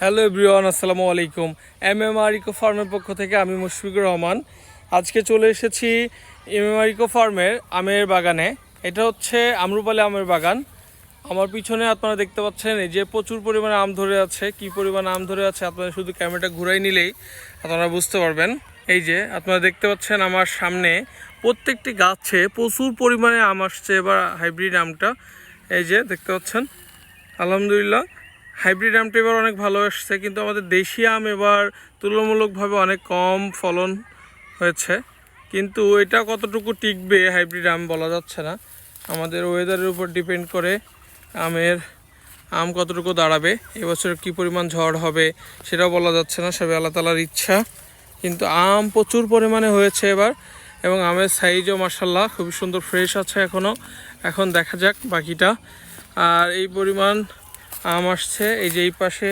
Hello everyone, আসসালামু আলাইকুম। MMR eco ফার্মের পক্ষ থেকে আমি মুশফিকুর রহমান। আজকে চলে এসেছি এমএমআর ইকো ফার্মের আমের বাগানে। এটা হচ্ছে আমরুপালি আমের বাগান। আমার পিছনে আপনারা দেখতে পাচ্ছেন এই যে প্রচুর পরিমাণে আম ধরে আছে। কি পরিমাণ আম ধরে আছে আপনারা শুধু ক্যামেরাটা ঘুরাই নিলেই আপনারা বুঝতে পারবেন। এই যে আপনারা দেখতে পাচ্ছেন আমার সামনে প্রত্যেকটি গাছে প্রচুর পরিমাণে আম আসছে। এবার হাইব্রিড আমটা এই যে দেখতে পাচ্ছেন, আলহামদুলিল্লাহ হাইব্রিড আমটা এবার অনেক ভালো আসছে, কিন্তু আমাদের দেশি আম এবার তুলনামূলকভাবে অনেক কম ফলন হয়েছে। কিন্তু এটা কতটুকু টিকবে হাইব্রিড আম বলা যাচ্ছে না, আমাদের ওয়েদারের উপর ডিপেন্ড করে আম কতটুকু দাঁড়াবে, এবছর কী পরিমাণ ঝড় হবে সেটাও বলা যাচ্ছে না, সবে আল্লাহ তাআলার ইচ্ছা। কিন্তু আম প্রচুর পরিমাণে হয়েছে এবার, এবং আমের সাইজও মাশাআল্লাহ খুবই সুন্দর, ফ্রেশ আছে এখনও। এখন দেখা যাক বাকিটা। আর এই পরিমাণ আম আসছে, এই যে এই পাশে